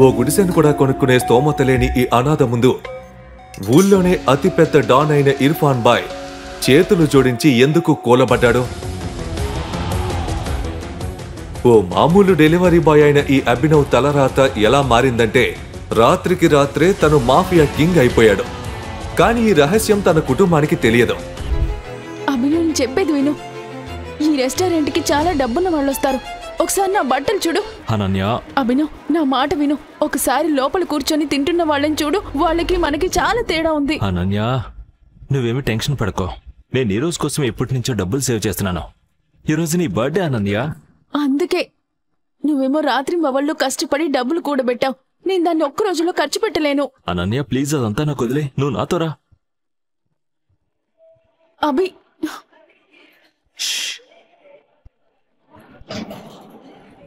ఓ గుడిసెను కూడా కొనుక్కునే స్తోమత లేని ఈ అనాథ ముందు ఊళ్ళోనే అతిపెద్ద డాన్ అయిన ఇర్ఫాన్ బాయ్ చేతులు జోడించి ఎందుకు కూలబడ్డాడు? ఓ మామూలు డెలివరీ బాయ్ అయిన ఈ అభినవ్ తలరాత ఎలా మారిందంటే రాత్రికి రాత్రే తను మాఫియా కింగ్ అయిపోయాడు. కానీ ఈ రహస్యం తన కుటుంబానికి తెలియదు. అభినవ్ చెప్పేది విను. ఈ రెస్టారెంట్ కి చాలా డబ్బున్న వాళ్ళు వస్తారు. ఒకసారి నా బట్టలు చూడు. అనన్య, అభినవ్ నా మాట విను. ఒకసారి లోపల కూర్చొని తింటున్న వాళ్ళని చూడు. వాళ్ళకి మనకి చాలా తేడా ఉంది. అనన్య, నువ్వేమి టెన్షన్ పడకో. నేను ఈ రోజు కోసం ఎప్పటి నుంచో డబ్బులు సేవ్ చేస్తున్నాను. ఈ రోజు నీ బర్త్డే అనన్య. అందుకే నువ్వేమో రాత్రి మవళ్ళు కష్టపడి డబ్బులు కూడబెట్టావు. నేను దాన్ని ఒక్క రోజులో ఖర్చు పెట్టలేను. అనన్య ప్లీజ్, అదంతా నాకు వదిలే. నువ్వు నాతో రా. అభి,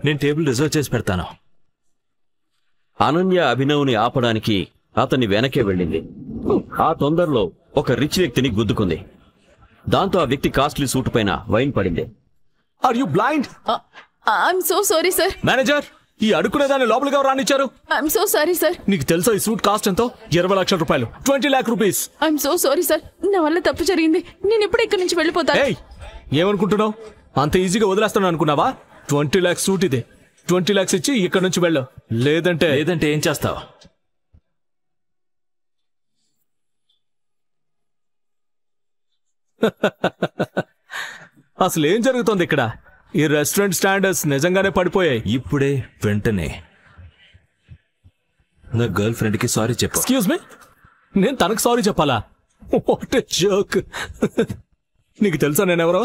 నేను టేబుల్ రిజర్వ్ చేసి పెడతాను. అనన్య అభినవ్ని ఆపడానికి అతన్ని వెనకే వెళ్ళింది. ఆ తొందరలో ఒక రిచ్ వ్యక్తిని గుద్దుకుంది. దాంతో ఆ వ్యక్తి కాస్ట్లీ సూట్ పైన వైన్ పడింది. Are you blind? I'm so sorry sir. Manager, ఈ అడుక్కునే దాన్ని లోపలికి ఎవరు రానిచ్చారు? I'm so sorry sir. నీకు తెలుసా ఈ సూట్ కాస్ట్ ఎంతో? 20 లక్షల రూపాయలు, 20 lakh rupees. I'm so sorry sir. నా వల్ల తప్పు జరిగింది. నేను ఇప్పుడు ఇక్కడి నుంచి వెళ్ళిపోతాను. ఏమనుకుంటున్నావు? అంత ఈజీగా వదిలేస్తాను అనుకున్నావా? 20 lakhs సూట్ ఇది. 20 lakhs ఇచ్చి ఇక్కడ నుంచి వెళ్ళు. లేదంటే ఏం చేస్తావు? అసలు ఏం జరుగుతోంది ఇక్కడ? ఈ రెస్టారెంట్ స్టాండర్డ్స్ నిజంగానే పడిపోయాయి. ఇప్పుడే వెంటనే నా గర్ల్ ఫ్రెండ్ కి సారీ చెప్పు. ఎక్స్క్యూజ్ మీ, నేను తనకు సారీ చెప్పాలా? What a joke. నీకు తెలుసా నేనెవరో?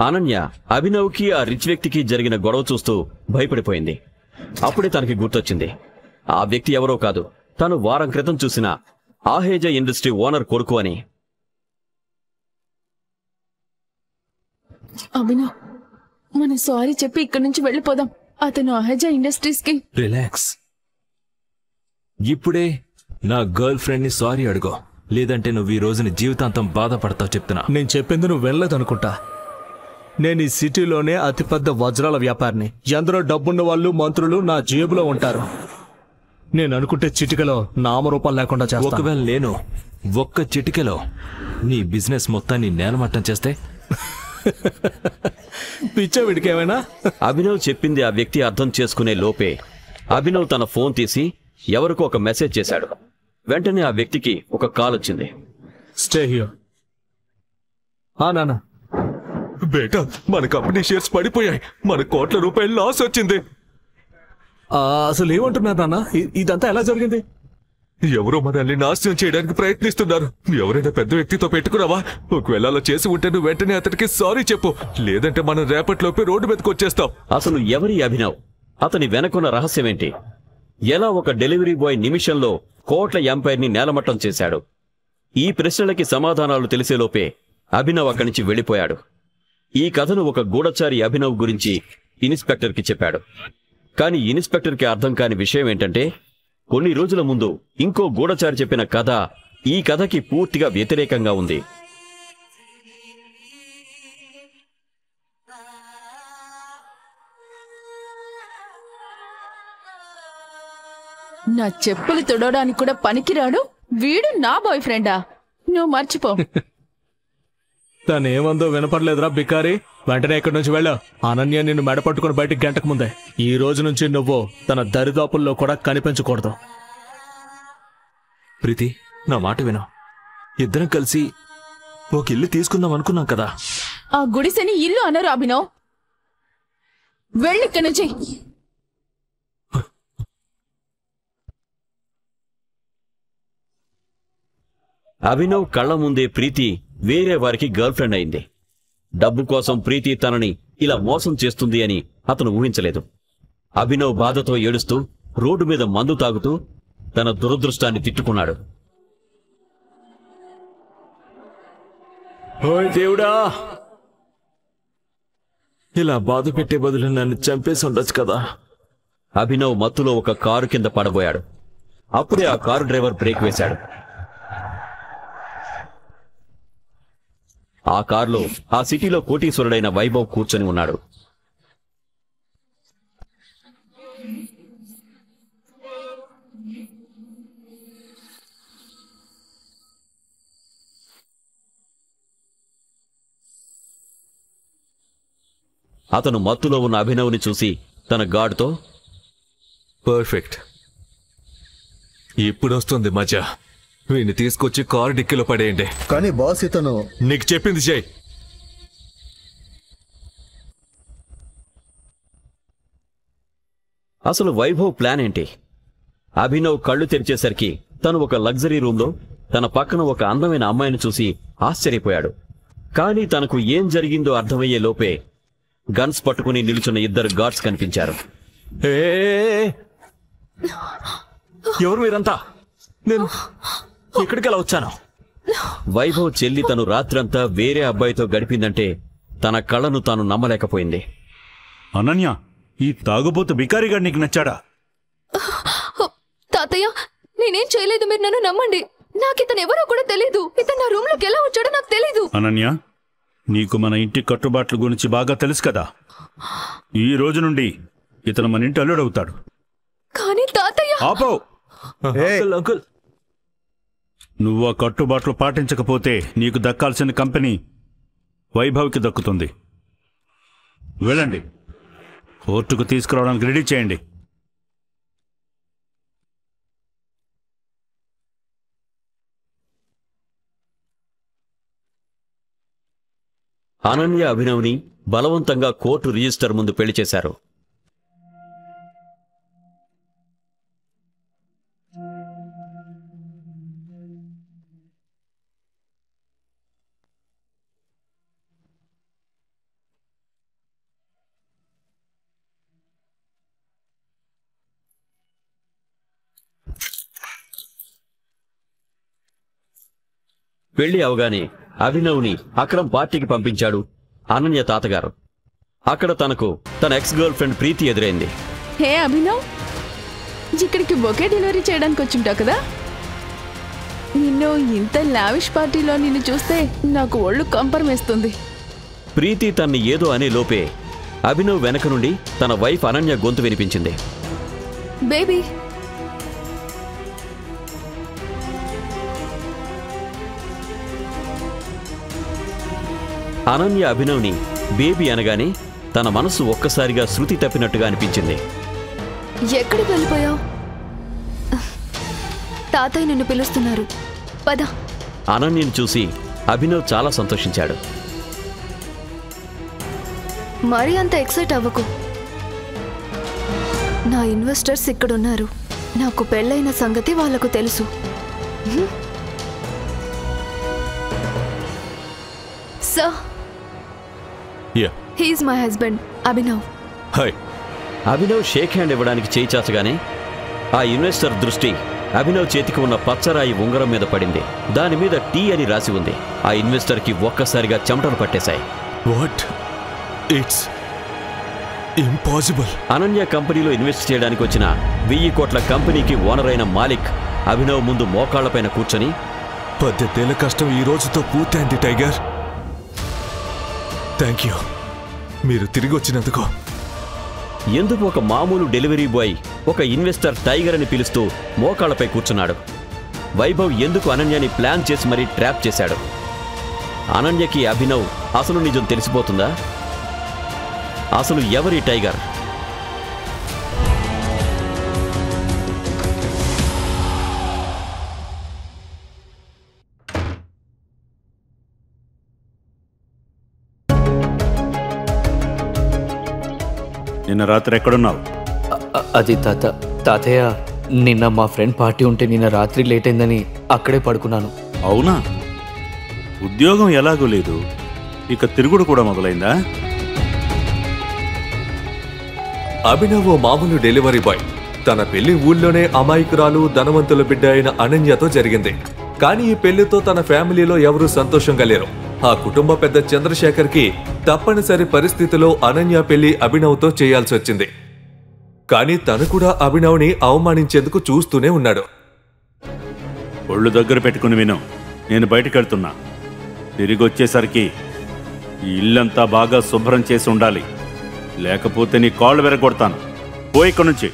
అనన్య అభినవ్కి ఆ రిచ్ వ్యక్తికి జరిగిన గొడవ చూస్తూ భయపడిపోయింది. అప్పుడే తనకి గుర్తొచ్చింది, ఆ వ్యక్తి ఎవరో కాదు, తను వారం క్రితం చూసిన ఆహేజా ఇండస్ట్రీ ఓనర్ కొడుకు అని. అభినవ్, మనం సారీ చెప్పి ఇక్కడి నుంచి వెళ్ళిపోదాం. అతను ఆహేజా ఇండస్ట్రీస్ కి. రిలాక్స్. ఇప్పుడే నా గర్ల్ ఫ్రెండ్ ని సారీ అడుగు, లేదంటే నువ్వు ఈ రోజుని జీవితాంతం బాధపడతావు చెప్తున్నా. నేను చెప్పింది నువ్వు వెళ్ళలేదనుకుంటా. నేను ఈ సిటీలోనే అతిపెద్ద వజ్రాల వ్యాపారిని. ఎందరో డబ్బున్న వాళ్ళు, మంత్రులు నా జేబులో ఉంటారు. నేను అనుకుంటే చిటికలో నామరూపాలు లేకుండా చేస్తాను. ఒకవేళ నేను ఒక్క చిటికెలో నీ బిజినెస్ మొత్తాన్ని నేలమట్టం చేస్తే? పిచ్చా వీడికేమైనా? అభినవ్ చెప్పింది ఆ వ్యక్తి అర్థం చేసుకునే లోపే అభినవ్ తన ఫోన్ తీసి ఎవరికో ఒక మెసేజ్ చేశాడు. వెంటనే ఆ వ్యక్తికి ఒక కాల్ వచ్చింది. Stay here. నాన్న, బేటా, మన కంపెనీ షేర్స్ పడిపోయాయి. మన కోట్ల రూపాయలు లాస్ వచ్చింది. అసలు ఏమంటున్నారు నాన్న? ఇదంతా ఎలా జరిగింది? ఎవరో మనల్ని నాశనం చేయడానికి ప్రయత్నిస్తున్నారు. ఎవరైనా పెద్ద వ్యక్తితో పెట్టుకున్నావా? ఒకవేళ అలా చేసి ఉంటే నువ్వు వెంటనే అతనికి సారీ చెప్పు, లేదంటే మనం రేపటిలోపే రోడ్డు మీదకి వచ్చేస్తాం. అసలు ఎవరి అభినవ్? అతని వెనకున్న రహస్యమేంటి? ఎలా ఒక డెలివరీ బాయ్ నిమిషంలో కోట్ల ఎంపైర్ని నేలమట్టం చేశాడు? ఈ ప్రశ్నలకి సమాధానాలు తెలిసేలోపే అభినవ్ అక్కడి నుంచి వెళ్ళిపోయాడు. ఈ కథను ఒక గూఢచారి అభినవ్ గురించి ఇన్స్పెక్టర్కి చెప్పాడు. కానీ ఇన్స్పెక్టర్కి అర్థం కాని విషయం ఏంటంటే, కొన్ని రోజుల ముందు ఇంకో గూఢచారి చెప్పిన కథ ఈ కథకి పూర్తిగా వ్యతిరేకంగా ఉంది. నా చెప్పులు తుడవడానికి కూడా పనికిరాడు వీడు. నా బాయ్ ఫ్రెండా? నువ్వు మర్చిపో. తను ఏమందో వినపడలేదురా బికారి. వెంటనే ఇక్కడి నుంచి వెళ్ళా. అనన్య నిన్ను మెడపట్టుకుని బయటికి గంటకు ముందే. ఈ రోజు నుంచి నువ్వు తన దరిదాపుల్లో కూడా కనిపించకూడదు. ప్రీతి, నా మాట విను. ఇద్దరం కలిసి ఒక ఇల్లు తీసుకుందాం అనుకున్నాం కదా. ఆ గుడిసెని ఇల్లు అనరు అభినవ్. వెళ్ళి ఇక్కడి నుంచి. అభినవ్ కళ్ల ముందే ప్రీతి వేరే వారికి గర్ల్ ఫ్రెండ్ అయింది. డబ్బు కోసం ప్రీతి తనని ఇలా మోసం చేస్తుంది అని అతను ఊహించలేదు. అభినవ్ బాధతో ఏడుస్తూ రోడ్డు మీద మందు తాగుతూ తన దురదృష్టాన్ని తిట్టుకున్నాడు. ఓయ్ దేవుడా, ఇలా బాధ పెట్టే బదులు నన్ను చంపేసి ఉండొచ్చు కదా. అభినవ్ మత్తులో ఒక కారు కింద పడబోయాడు. అప్పుడే ఆ కారు డ్రైవర్ బ్రేక్ వేశాడు. ఆ కారులో ఆ సిటీలో కోటీశ్వరుడైన వైభవ్ కూర్చొని ఉన్నాడు. అతను మత్తులో ఉన్న అభినవ్ని చూసి తన గాడ్తో, పర్ఫెక్ట్, ఇప్పుడొస్తుంది మజా. వీడిని తీసుకొచ్చి కారు డిక్కీలో పడేయండి. కానీ బాస్ ఇతను నీకు చెప్పింది చెయ్. అసలు వైభవ్ ప్లాన్ ఏంటి? అభినవ్ కళ్ళు తెరిచేసరికి తను ఒక లగ్జరీ రూమ్లో తన పక్కన ఒక అందమైన అమ్మాయిని చూసి ఆశ్చర్యపోయాడు. కానీ తనకు ఏం జరిగిందో అర్థమయ్యే లోపే గన్స్ పట్టుకుని నిలుచున్న ఇద్దరు గార్డ్స్ కనిపించారు. ఎవరు మీరంతా? నేను ఇక్కడికెలా వచ్చాను? వైభవ్ చెల్లి తను రాత్రంతా వేరే అబ్బాయితో గడిపిందంటే తన కళ్ళను తాను నమ్మలేకపోయింది. అనన్య, ఈ తాగుబోతు బికారిగాడు నీకు నచ్చాడా? తాతయ్య, నేనేం చేయలేదు, మీరు నన్ను నమ్మండి. నాకు ఇతను ఎవరో కూడా తెలీదు. ఇతను నా రూమ్ లోకి ఎలా వచ్చాడో నాకు తెలీదు. అనన్య, నీకు మన ఇంటి కట్టుబాట్ల గురించి బాగా తెలుసు కదా. ఈ రోజు నుండి ఇతను మన ఇంటి అల్లుడవుతాడు. కానీ తాతయ్య, ఆపో! అంకుల్, నువ్వు ఆ కట్టుబాట్లు పాటించకపోతే నీకు దక్కాల్సిన కంపెనీ వైభవ్కి దక్కుతుంది. వెళ్ళండి, కోర్టుకు తీసుకురావడానికి రెడీ చేయండి. అనన్య అభినవ్ని బలవంతంగా కోర్టు రిజిస్టర్ ముందు పెళ్లి చేశారు. పెళ్లి అవగానే అభినవ్ని అక్రమ్ పార్టీకి పంపించాడు అనన్య తాతగారు. అక్కడ తనకు తన ఎక్స్ గర్ల్ ఫ్రెండ్ ప్రీతి ఎదురైంది. హే అభినవ్, ఇక్కడికి బొకే డెలివరీ చేయడానికి వచ్చింటావు కదా. నిన్ను ఇంత లావిష్ పార్టీలో నిన్ను చూస్తే నాకు ఒళ్ళు కంపరమేస్తుంది. ప్రీతి తన్ని ఏదో అనే లోపే అభినవ్ వెనక నుండి తన వైఫ్ అనన్య గొంతు వినిపించింది. బేబీ, అనన్య అభినవ్ని బేబీ అనగానే తన మనసు ఒక్కసారిగా శృతి తప్పినట్టుగా అనిపించింది. ఎక్కడికి వెళ్ళిపోయావు? తాతయ్య నిన్ను పిలుస్తున్నారు, పద. అనన్యను చూసి అభినవ్ చాలా సంతోషించాడు. మరీ అంత ఎక్సైట్ అవ్వకు. నా ఇన్వెస్టర్స్ ఇక్కడున్నారు. నాకు పెళ్ళైన సంగతి వాళ్లకు తెలుసు. Sir, he is my husband Abhinav. Hi. Abhinav shake hand ఇవ్వడానికి చేయి చాచగానే ఆ ఇన్వెస్టర్ దృష్టి అభినవ్ చేతికి ఉన్న పచ్చరాయి ఉంగరం మీద పడింది. దాని మీద టీ అని రాసి ఉంది. ఆ ఇన్వెస్టర్కి ఒక్కసారిగా చెమటలు పట్టేశాయి. వాట్? It's impossible. అనన్య కంపెనీలో ఇన్వెస్ట్ చేయడానికి వచ్చిన 1000 కోట్ల కంపెనీకి ఓనర్ అయిన మాలిక్ అభినవ్ ముందు మోకాళ్లపైన కూర్చొని, 10 ఏళ్ల కష్టం ఈ రోజుతో పూర్తయింది టైగర్. థ్యాంక్ యూ, మీరు తిరిగి వచ్చినందుకు. ఎందుకు ఒక మామూలు డెలివరీ బాయ్ ఒక ఇన్వెస్టర్ టైగర్ అని పిలుస్తూ మోకాళ్లపై కూర్చున్నాడు? వైభవ్ ఎందుకు అనన్యని ప్లాన్ చేసి మరీ ట్రాప్ చేశాడు? అనన్యకి అభినవ్ అసలు నిజం తెలిసిపోతుందా? అసలు ఎవరి టైగర్? నిన్న రాత్రి ఎక్కడున్నావు? అది తాతయ్య, నిన్న మా ఫ్రెండ్ పార్టీ ఉంటే నిన్న రాత్రి లేట్ అయిందని అక్కడే పడుకున్నాను. అవునా? ఉద్యోగం ఎలాగూ లేదు, ఇక తిరుగుడు కూడా మొదలైందా? అభినవ్ మామూలు డెలివరీ బాయ్. తన పెళ్లి ఊళ్ళోనే అమాయకురాలు ధనవంతుల బిడ్డ అయిన అనన్యతో జరిగింది. కానీ ఈ పెళ్లితో తన ఫ్యామిలీలో ఎవరూ సంతోషంగా లేరు. ఆ కుటుంబ పెద్ద చంద్రశేఖర్ కి తప్పనిసరి పరిస్థితిలో అనన్య పెళ్లి అభినవ్తో చేయాల్సి వచ్చింది. కానీ తను కూడా అభినవ్ని అవమానించేందుకు చూస్తూనే ఉన్నాడు. ఒళ్ళు దగ్గర పెట్టుకుని విను, నేను బయటకెళ్తున్నా. తిరిగి వచ్చేసరికి ఈ ఇల్లంతా బాగా శుభ్రం చేసి ఉండాలి, లేకపోతే నీ కాళ్ళు వెరగొడతాను. పో ఇక్కడి నుంచి.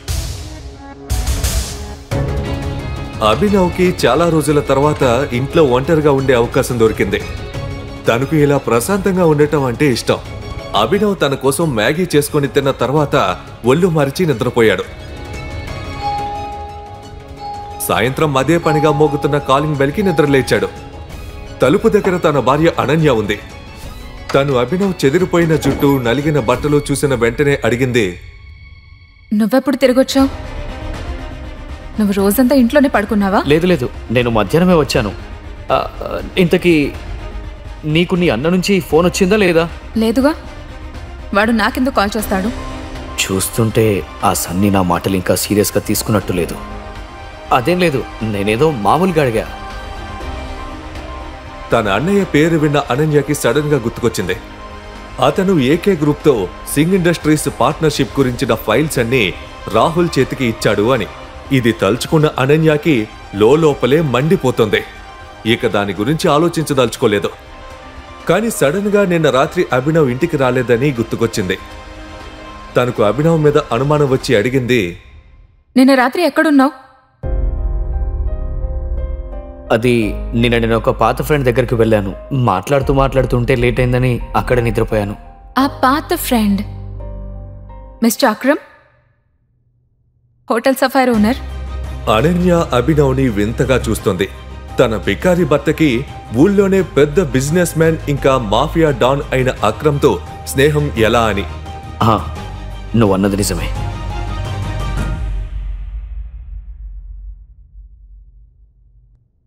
అభినవ్కి చాలా రోజుల తర్వాత ఇంట్లో ఒంటరిగా ఉండే అవకాశం దొరికింది. తనకు ఇలా ప్రశాంతంగా ఉండటం అంటే ఇష్టం. అభినవ్ తన కోసం మ్యాగీ చేసుకుని తిన్న తర్వాత ఒళ్ళు మరిచి నిద్రపోయాడు. సాయంత్రం అదే పనిగా మోగుతున్న కాలింగ్ బెల్కి నిద్రలేచాడు. తలుపు దగ్గర తన భార్య అనన్య ఉంది. తను అభినవ్ చెదిరిపోయిన జుట్టు, నలిగిన బట్టలు చూసిన వెంటనే అడిగింది, నువ్వెప్పుడు తిరిగొచ్చావు? నువ్వు రోజంతా ఇంట్లోనే పడుకున్నావా? లేదు లేదు, నేను మధ్యాహ్నమే వచ్చాను. ఇంతకీ నీకు నీ అన్న నుంచి ఫోన్ వచ్చిందా లేదా? లేదుగా. వాడు నాకెందుకు కాల్ చేస్తాడు? చూస్తుంటే ఆ సన్నీ నా మాటలు ఇంకా సీరియస్గా తీసుకున్నట్టు లేదు. అదేం లేదు, నేనేదో మామూలుగా అడిగా. తన అన్నయ్య పేరు విన్న అనన్యకి సడన్ గా గుర్తుకొచ్చింది. అతను ఏకే గ్రూప్తో సింగ్ ఇండస్ట్రీస్ పార్ట్నర్షిప్ గురించిన ఫైల్స్ అన్ని రాహుల్ చేతికి ఇచ్చాడు అని. ఇది తలుచుకున్న అనన్యకి లోపలే మండిపోతుంది. ఇక దాని గురించి ఆలోచించదలుచుకోలేదు. కానీ సడన్ గా నిన్న రాత్రి అభినవ్ ఇంటికి రాలేదని గుర్తుకొచ్చింది. తనకు అభినవ్ మీద అనుమానం వచ్చి అడిగింది, నిన్న రాత్రి ఎక్కడున్నావు? అది నేను ఒక పాత ఫ్రెండ్ దగ్గరికి వెళ్ళాను. మాట్లాడుతుంటే లేట్ అయిందని అక్కడ నిద్రపోయాను. ఆ పాత friend mister Akram, hotel sapphire owner. Ananya అభినవ్ని వింతగా చూస్తుంది. తన బికారి భర్తకి ఊళ్ళోనే పెద్ద బిజినెస్ మ్యాన్ ఇంకా మాఫియా డాన్ అయిన అక్రమ్తో స్నేహం ఎలా అని. నువ్వన్నది నిజమే.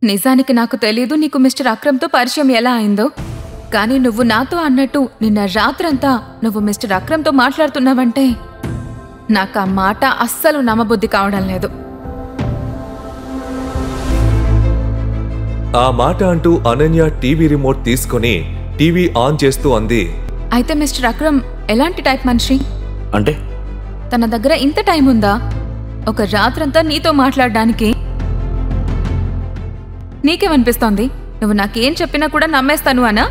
నిజానికి నాకు తెలీదు నీకు మిస్టర్ అక్రమ్తో పరిచయం ఎలా అయిందో. కానీ నువ్వు నాతో అన్నట్టు నిన్న రాత్రంతా నువ్వు మిస్టర్ అక్రమ్తో మాట్లాడుతున్నావంటే నాకు ఆ మాట అస్సలు నమ్మబుద్ధి కావడం లేదు. ఆ మాట అంటూ అనన్య టీవీ రిమోట్ తీసుకుని టీవీ ఆన్ చేస్తూ అంది, అయితే మిస్టర్ అక్రమ్ ఎలాంటి టైప్ మనిషి? అంటే తన దగ్గర ఇంత టైం ఉందా ఒక రాత్రంతా నీతో మాట్లాడడానికి? నీకేమనిపిస్తోంది? నువ్వు నాకేం చెప్పినా కూడా నమ్మేస్తాను అనా?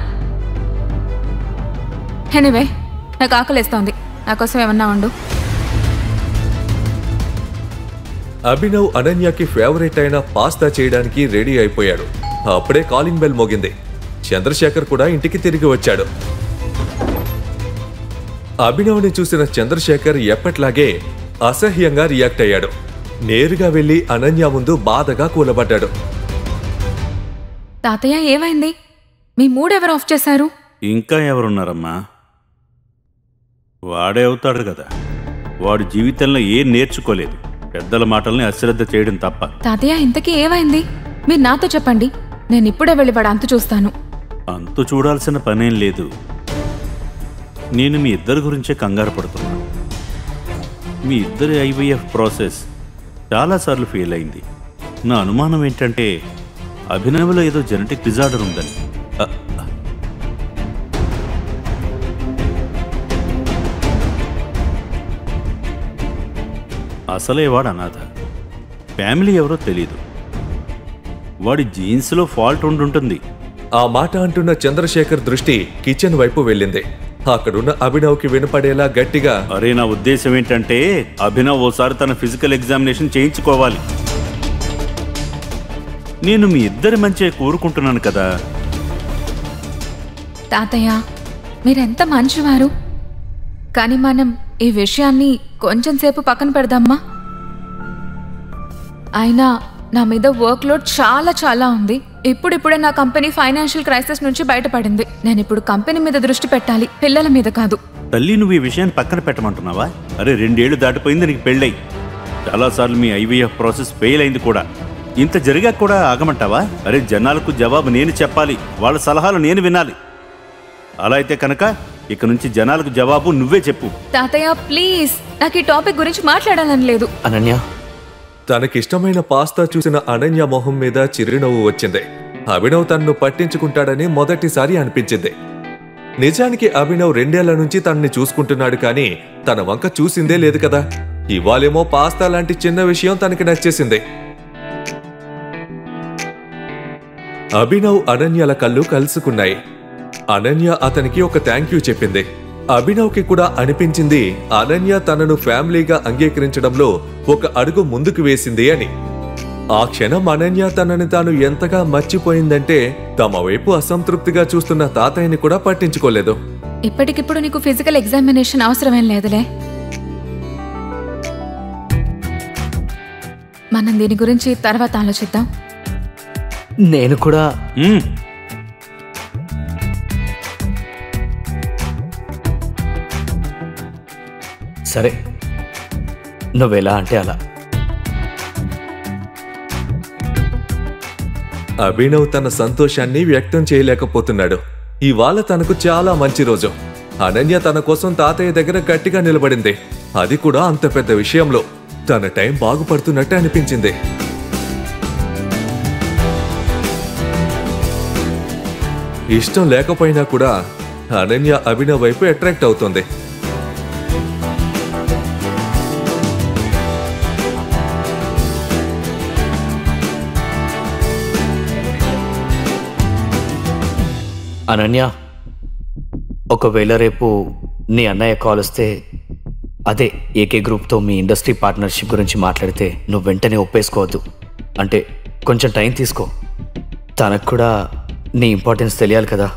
ఎనీవే, నాకు ఆకలేస్తోంది. నాకోసం ఏమన్నా ఉండు. అభినవ్ అనన్యకి ఫేవరెట్ అయిన పాస్తా చేయడానికి రెడీ అయిపోయాడు. అప్పుడే కాలింగ్ బెల్ మోగింది. చంద్రశేఖర్ కూడా ఇంటికి తిరిగి వచ్చాడు. అభినవ్ని చూసిన చంద్రశేఖర్ ఎప్పట్లాగే అసహ్యంగా రియాక్ట్ అయ్యాడు. నేరుగా వెళ్లి అనన్య ముందు బాధగా కూలబడ్డాడు. తాతయ్య, ఏమైంది? మీ మూడెవరు ఆఫ్ చేశారు? ఇంకా ఎవరున్నారమ్మా? వాడే అవుతాడు కదా. వాడు జీవితంలో ఏం నేర్చుకోలేదు, పెద్దల మాటల్ని అశ్రద్ధ చేయడం తప్ప. తాతయ్య, ఇంతకీ ఏమైంది? మీరు నాతో చెప్పండి, నేను ఇప్పుడే వెళ్ళి వాడు అంతు చూస్తాను. అంతు చూడాల్సిన పనేం లేదు. నేను మీ ఇద్దరి గురించే కంగారు పడుతున్నాను. మీ ఇద్దరి ఐవీఎఫ్ ప్రాసెస్ చాలాసార్లు ఫెయిల్ అయింది. నా అనుమానం ఏంటంటే అభినవ్లో ఏదో జెనెటిక్ డిజార్డర్ ఉందని. అసలే వాడు అనాథ. ఫ్యామిలీ ఎవరో తెలీదు. వాడి జీన్స్లో ఫాల్ట్ ఉండుంటుంది. ఆ మాట అంటున్న చంద్రశేఖర్ దృష్టి కిచెన్ వైపు వెళ్ళింది. అక్కడున్న అభినవ్కి వినపడేలా గట్టిగా, అరే, నా ఉద్దేశం ఏంటంటే అభినవ్ ఓసారి తన ఫిజికల్ ఎగ్జామినేషన్ చేయించుకోవాలి. నేను మీ ఇద్దరి మంచిగా కోరుకుంటున్నాను కదా. తాతయ్య, మీరెంత మంచివారు. కానీ మనం ఈ విషయాన్ని కొంచెం సేపు పక్కన పెడదామ్మా. అయినా నా మీద వర్క్ లోడ్ చాలా ఉంది. ఇప్పుడిప్పుడే నా కంపెనీ ఫైనాన్షియల్ క్రైసిస్ నుంచి బయటపడింది. నేను ఇప్పుడు కంపెనీ మీద దృష్టి పెట్టాలి, పిల్లల మీద కాదు. తల్లి, నువ్వు ఈ విషయాన్ని పక్కన పెట్టమంటున్నావా? అరే, 2 ఏళ్లు దాటిపోయింది నీకు పెళ్ళై. చాలాసార్లు మీ ఐవీఎఫ్ ప్రాసెస్ ఫెయిల్ అయింది కూడా. ఇంత జరిగా కూడా ఆగమంటావా? అరే, జనాలకు జవాబు నేను చెప్పాలి, వాళ్ళ సలహాలు నేను వినాలి. అలా అయితే కనుక ఇక నుంచి జనాలకు జవాబు నువ్వే చెప్పు. తాతయ్య ప్లీజ్, నాకు ఈ టాపిక్ గురించి మాట్లాడాలని లేదు. అనన్య, తనకిష్టమైన పాస్తా చూసిన అనన్య మొహం మీద చిరునవ్వు వచ్చింది. అభినవ్ తనను పట్టించుకుంటాడని మొదటిసారి అనిపించింది. నిజానికి అభినవ్ 2 ఏళ్ల నుంచి తనని చూసుకుంటున్నాడు, కానీ తన వంక చూసిందే లేదు కదా. ఇవాళేమో పాస్తా లాంటి చిన్న విషయం తనకి నచ్చేసింది. అభినవ్ అనన్యల కళ్ళు కలుసుకున్నాయి. అనన్య అతనికి ఒక థ్యాంక్ యూ చెప్పింది. అభినవ్కి కూడా అనిపించింది అనన్య తనను ఫ్యామిలీగా అంగీకరించడంలో ఒక అడుగు ముందుకు వేసింది అని. ఆ క్షణం అనన్య తనని తాను ఎంతగా మర్చిపోయిందంటే తమ వైపు అసంతృప్తిగా చూస్తున్న తాతయ్యని కూడా పట్టించుకోలేదు. ఇప్పటికిప్పుడు నీకు ఫిజికల్ ఎగ్జామినేషన్ అవసరమేం లేదులే. మనం దీని గురించి తర్వాత ఆలోచిద్దాం. నేను కూడా సరే, నువ్వెలా అంటే అలా. అభినవ్ తన సంతోషాన్ని వ్యక్తం చేయలేకపోతున్నాడు. ఇవాళ తనకు చాలా మంచి రోజు. అనన్య తన కోసం తాతయ్య దగ్గర గట్టిగా నిలబడింది. అది కూడా అంత పెద్ద విషయంలో. తన టైం బాగుపడుతున్నట్టు అనిపించింది. ఇష్టం లేకపోయినా కూడా అనన్య అభినవ్ వైపు అట్రాక్ట్ అవుతుంది. అనన్య, ఒకవేళ రేపు నీ అన్నయ్య కాల్ వస్తే, అదే ఏకే గ్రూప్తో మీ ఇండస్ట్రీ పార్ట్నర్షిప్ గురించి మాట్లాడితే నువ్వు వెంటనే ఒప్పేసుకోవద్దు. అంటే కొంచెం టైం తీసుకో. తనకు కూడా నీ ఇంపార్టెన్స్ తెలియాలి కదా.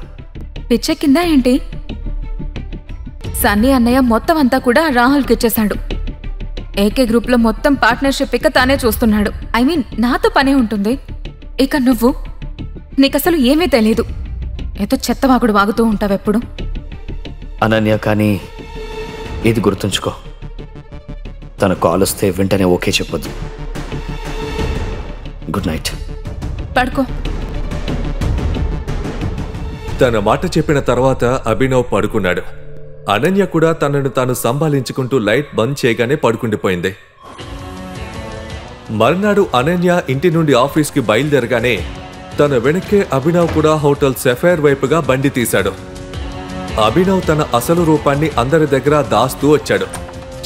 పిచ్చెక్కిందా ఏంటి? సన్నీ అన్నయ్య మొత్తం అంతా కూడా రాహుల్కి ఇచ్చేశాడు. ఏకే గ్రూప్లో మొత్తం పార్ట్నర్షిప్ ఇక తానే చూస్తున్నాడు. ఐ మీన్ నాతో పనే ఉంటుంది. ఇక నువ్వు, నీకసలు ఏమీ తెలీదు. ఏదో చెత్తవాగుడు వాగుతూ ఉంటావెప్పుడు. అనన్య, కానీ ఇది గుర్తుంచుకో, తన కాల్ వస్తే వెంటనే ఓకే చెప్పొద్దు. Good night. పడుకో. తన మాట చెప్పిన తర్వాత అభినవ్ పడుకున్నాడు. అనన్య కూడా తనను తాను సంభాళించుకుంటూ లైట్ బంద్ చేయగానే పడుకుండిపోయింది. మర్నాడు అనన్య ఇంటి నుండి ఆఫీస్కి బయలుదేరగానే తన వెనక్కే అభినవ్ కూడా హోటల్ సెఫైర్ వైపుగా బండి తీశాడు. అభినవ్ తన అసలు రూపాన్ని అందరి దగ్గర దాస్తూ వచ్చాడు.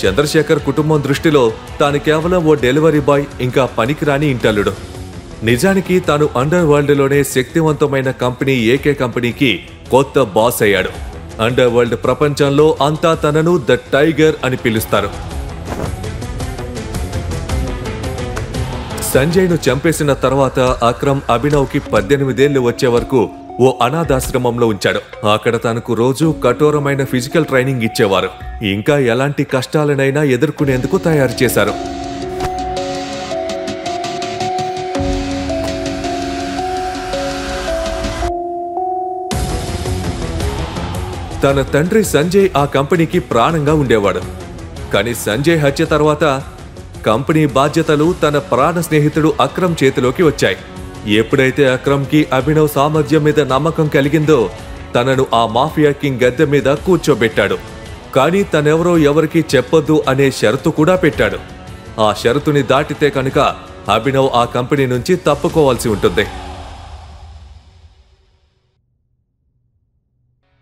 చంద్రశేఖర్ కుటుంబం దృష్టిలో తాను కేవలం ఓ డెలివరీ బాయ్, ఇంకా పనికిరాని ఇంటల్లుడు. నిజానికి తాను అండర్ వరల్డ్లోనే శక్తివంతమైన కంపెనీ ఏకే కంపెనీకి కొత్త బాస్ అయ్యాడు. అండర్ వరల్డ్ ప్రపంచంలో అంతా తనను ద టైగర్ అని పిలుస్తారు. సంజయ్ను చంపేసిన తర్వాత అక్రమ్ అభినవ్కి 18 ఏళ్లు వచ్చే వరకు ఓ అనాథాశ్రమంలో ఉంచాడు. అక్కడ తనకు రోజు కఠోరమైన ఫిజికల్ ట్రైనింగ్ ఇచ్చేవారు. ఇంకా ఎలాంటి కష్టాలనైనా ఎదుర్కొనేందుకు తయారు చేశారు. తన తండ్రి సంజయ్ ఆ కంపెనీకి ప్రాణంగా ఉండేవాడు. కానీ సంజయ్ హత్య తర్వాత కంపెనీ బాధ్యతలు తన ప్రాణ స్నేహితుడు అక్రమ్ చేతిలోకి వచ్చాయి. ఎప్పుడైతే అక్రమ్కి అభినవ్ సామర్థ్యం మీద నమ్మకం కలిగిందో తనను ఆ మాఫియా కింగ్ గద్దె మీద కూర్చోబెట్టాడు. కానీ తనెవరో ఎవరికీ చెప్పొద్దు అనే షరతు కూడా పెట్టాడు. ఆ షరతుని దాటితే కనుక అభినవ్ ఆ కంపెనీ నుంచి తప్పుకోవాల్సి ఉంటుంది.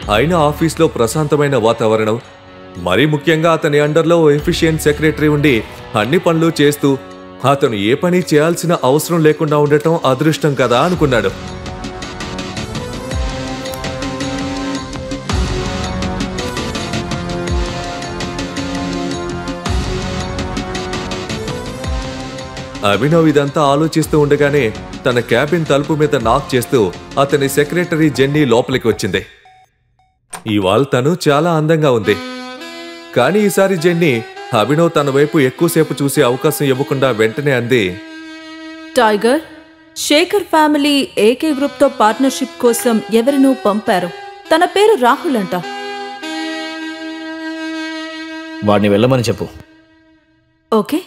అయినా ఆఫీస్లో ప్రశాంతమైన వాతావరణం, మరీ ముఖ్యంగా అతని అండర్లో ఎఫిషియెంట్ సెక్రటరీ ఉండి అన్ని పనులు చేస్తూ అతను ఏ పని చేయాల్సిన అవసరం లేకుండా ఉండటం అదృష్టం కదా అనుకున్నాడు. అభినవ్ ఇదంతా ఆలోచిస్తూ ఉండగానే తన క్యాబిన్ తలుపు మీద నాక్ చేస్తూ అతని సెక్రటరీ జెన్నీ లోపలికి వచ్చింది. ఇవాళ తను చాలా అందంగా ఉంది. కానీ ఈసారి జెన్నీ అభినవ్ తన వైపు ఎక్కువసేపు చూసే అవకాశం ఇవ్వకుండా వెంటనే అంది, టైగర్, శేఖర్ ఫ్యామిలీ ఏకే గ్రూప్తో పార్ట్నర్షిప్ కోసం ఎవరినో పంపారు. తన పేరు రాహుల్ అంట. వాడిని వెళ్ళమని చెప్పు. ఓకే.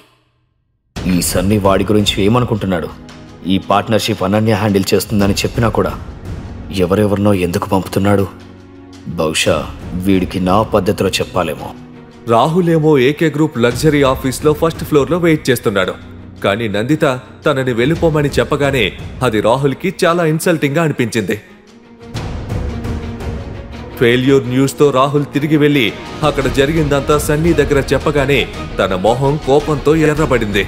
ఈ సన్నీ వాడి గురించి ఏమనుకుంటున్నాడు? ఈ పార్ట్నర్షిప్ అనన్య హ్యాండిల్ చేస్తుందని చెప్పినా కూడా ఎవరెవరినో ఎందుకు పంపుతున్నాడు? బహుశా వీడికి నా పద్ధతిలో చెప్పాలేమో. రాహుల్ ఏమో ఏకే గ్రూప్ లగ్జరీ ఆఫీస్లో ఫస్ట్ ఫ్లోర్లో వెయిట్ చేస్తున్నాడు. కానీ నందిత తనని వెళ్ళిపోమని చెప్పగానే అది రాహుల్కి చాలా ఇన్సల్టింగ్ గా అనిపించింది. ఫెయిల్యూర్ న్యూస్తో రాహుల్ తిరిగి వెళ్లి అక్కడ జరిగిందంతా సన్నీ దగ్గర చెప్పగానే తన మొహం కోపంతో ఎర్రబడింది.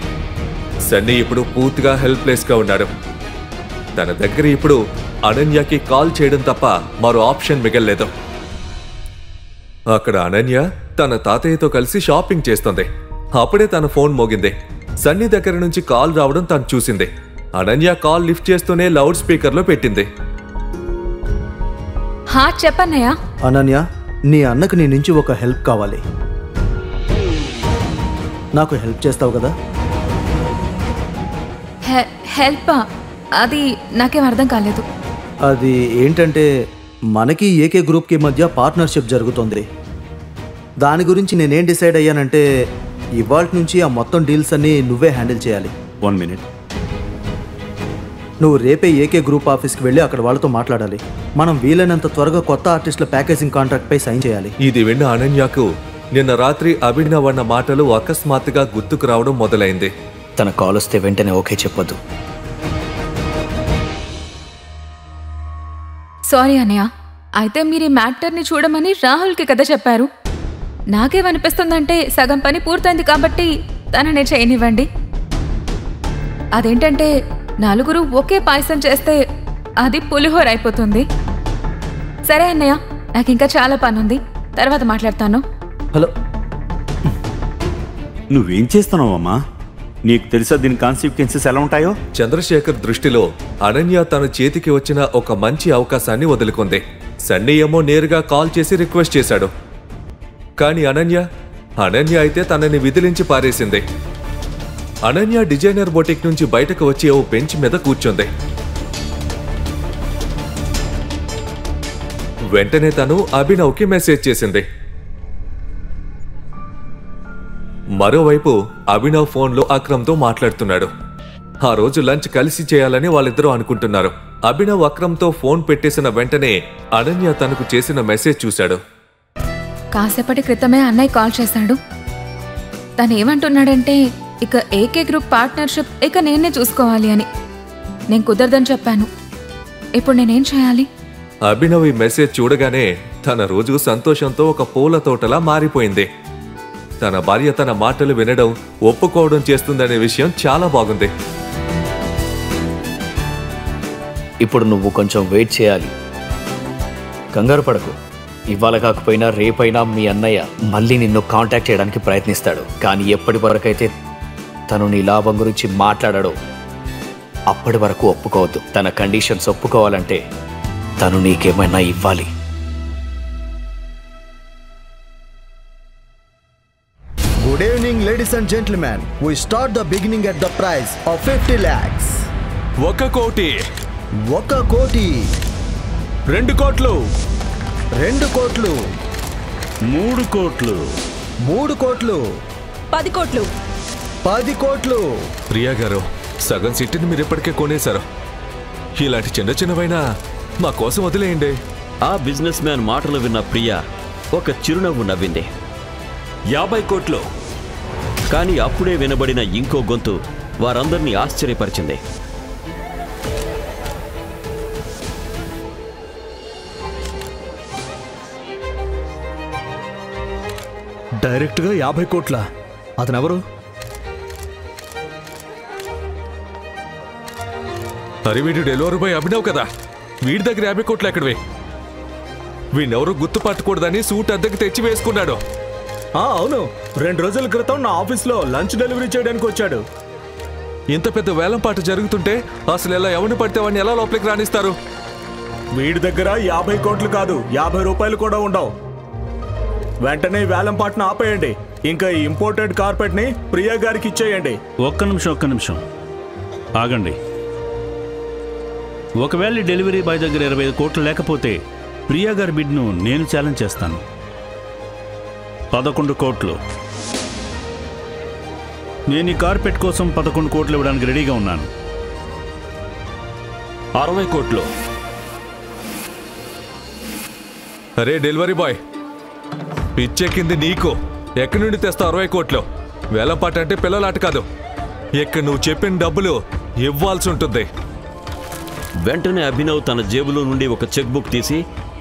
సన్నీ ఇప్పుడు పూర్తిగా హెల్ప్లెస్ గా ఉన్నాడు. తన దగ్గర ఇప్పుడు అనన్యకి కాల్ చేయడం తప్ప మరో ఆప్షన్ మిగల్లేదు. అక్కడ అనన్య తన తాతయ్యతో కలిసి షాపింగ్ చేస్తుంది. అప్పుడే తన ఫోన్ మోగింది. సన్నీ దగ్గర నుంచి కాల్ రావడం తను చూసింది. అనన్య కాల్ లిఫ్ట్ చేస్తూనే లౌడ్ స్పీకర్లో పెట్టింది. చెప్పన్నయ్యా. అనన్య, నీ అన్నకు నీ నుంచి ఒక హెల్ప్ కావాలి. నాకు హెల్ప్ చేస్తావు కదా? హెల్పా? అది నాకేం అర్థం కాలేదు. అది ఏంటంటే మనకి ఏకే గ్రూప్కి మధ్య పార్ట్నర్షిప్ జరుగుతుంది. దాని గురించి నేనేం డిసైడ్ అయ్యానంటే ఇవాళ నుంచి ఆ మొత్తం డీల్స్ అన్ని నువ్వే హ్యాండిల్ చేయాలి. 1 minute. నువ్వు రేపే ఏకే గ్రూప్ ఆఫీస్కి వెళ్ళి అక్కడ వాళ్ళతో మాట్లాడాలి. మనం వీలైనంత త్వరగా కొత్త ఆర్టిస్టుల ప్యాకేజింగ్ కాంట్రాక్ట్పై సైన్ చేయాలి. ఇది విన్న అనన్యకు నిన్న రాత్రి అభినవ్ అన్న మాటలు అకస్మాత్తుగా గుర్తుకు రావడం మొదలైంది. తన కాల్ వస్తే వెంటనే ఓకే చెప్పొద్దు. సారీ అన్నయ్య. అయితే మీరు ఈ మ్యాటర్ని చూడమని రాహుల్కి కదా చెప్పారు. నాకేమనిపిస్తుందంటే సగం పని పూర్తయింది కాబట్టి తననే చేయనివ్వండి. అదేంటంటే నలుగురు ఒకే పాయసం చేస్తే అది పులిహోర అయిపోతుంది. సరే అన్నయ్య, నాకు ఇంకా చాలా పని ఉంది, తర్వాత మాట్లాడతాను. హలో, నువ్వేం చేస్తున్నావమ్మా? నీకు తెలుసా దీని కాన్సిక్వెన్సెస్ ఎలా ఉంటాయో? చంద్రశేఖర్ దృష్టిలో అనన్య తన చేతికి వచ్చిన ఒక మంచి అవకాశాన్ని వదులుకుంది. సన్నీ ఏమో నేరుగా కాల్ చేసి రిక్వెస్ట్ చేశాడు. కానీ అనన్య అయితే తనని విదిలించి పారేసింది. అనన్య డిజైనర్ బొటిక్ నుంచి బయటకు వచ్చి ఓ బెంచ్ మీద కూర్చుంది. వెంటనే తను అభినవ్కి మెసేజ్ చేసింది. మరోవైపు అభినవ్ ఫోన్లో అక్రమ్తో మాట్లాడుతున్నాడు. ఆ రోజు లంచ్ కలిసి చేయాలని వాళ్ళిద్దరూ అనుకుంటున్నారు. అభినవ్ అక్రమ్తో ఫోన్ పెట్టేసిన వెంటనే అనన్య తనకు చేసిన మెసేజ్ చూశాడు. కాసేపటి క్రితమే అన్నయ్య కాల్ చేశాడు. తను ఏమంటున్నాడంటే ఇక ఏకే గ్రూప్ పార్ట్నర్షిప్ ఇక నేనే చూసుకోవాలి అని. నేను కుదరదని చెప్పాను. ఇప్పుడు నేనేం చేయాలి? అభినవ్ ఈ మెసేజ్ చూడగానే తన రోజు సంతోషంతో ఒక పూల తోటలా మారిపోయింది. తన భార్య తన మాటలు వినడం, ఒప్పుకోవడం చేస్తుందనే విషయం చాలా బాగుంది. ఇప్పుడు నువ్వు కొంచెం వెయిట్ చేయాలి. కంగారు పడకు. ఇవాళ కాకపోయినా రేపైనా మీ అన్నయ్య మళ్ళీ నిన్ను కాంటాక్ట్ చేయడానికి ప్రయత్నిస్తాడు. కానీ ఎప్పటి వరకైతే తను నీ లాభం గురించి మాట్లాడాడో అప్పటి వరకు ఒప్పుకోవద్దు. తన కండిషన్స్ ఒప్పుకోవాలంటే తను నీకేమైనా ఇవ్వాలి. Good evening, ladies and gentlemen. We start the beginning at the price of 50 lakhs. 1 కోటి. 1 కోటి. 2 కోట్లు. 2 కోట్లు. 3 కోట్లు. 3 కోట్లు. 10 కోట్లు. 10 కోట్లు. ప్రియా గారు, సగం సిటీని మీరు ఇప్పటికే కొనేశారు. ఇలాంటి చిన్న చిన్నవైనా మా కోసం వదిలేయండి. ఆ బిజినెస్ మ్యాన్ మాటలు విన్న ప్రియా ఒక చిరునవ్వు నవ్వింది. 50 కోట్లు. కానీ అప్పుడే వినబడిన ఇంకో గొంతు వారందరినీ ఆశ్చర్యపరిచింది. డైరెక్ట్గా 50 కోట్ల? అతనెవరు? అరే, వీడు డెలివరీ బాయ్ అభినవ్ కదా. వీడి దగ్గర 50 కోట్లు ఎక్కడివి? వీడెవరు గుర్తుపట్టకూడదని సూట్ అద్దెకి తెచ్చి వేసుకున్నాడు. అవును, 2 రోజుల క్రితం నా ఆఫీస్లో లంచ్ డెలివరీ చేయడానికి వచ్చాడు. ఇంత పెద్ద వేలంపాట జరుగుతుంటే అసలు ఎలా ఎవరిని పడితే వాడిని ఎలా లోపలికి రాణిస్తారు? వీడి దగ్గర 50 కోట్లు కాదు, 50 రూపాయలు కూడా ఉండవు. వెంటనే వేలం పాటను ఆపేయండి. ఇంకా ఈ ఇంపోర్టెడ్ కార్పెట్ని ప్రియా గారికి ఇచ్చేయండి. ఒక్క నిమిషం ఆగండి. ఒకవేళ డెలివరీ బాయ్ దగ్గర 25 కోట్లు లేకపోతే ప్రియా గారి బిడ్ను నేను ఛాలెంజ్ చేస్తాను. 11 కోట్లు. నేను ఈ కార్పెట్ కోసం 11 కోట్లు ఇవ్వడానికి రెడీగా ఉన్నాను. 60 కోట్లు. అరే డెలివరీ బాయ్, పిచ్చెక్కింది నీకు. ఎక్కడి నుండి తెస్తా 60 కోట్లు? వేలంపాట అంటే పిల్లలాట కాదు. ఎక్కడ నువ్వు చెప్పిన డబ్బులు ఇవ్వాల్సి ఉంటుంది. వెంటనే అభినవ్ తన జేబులో నుండి ఒక చెక్ బుక్ తీసి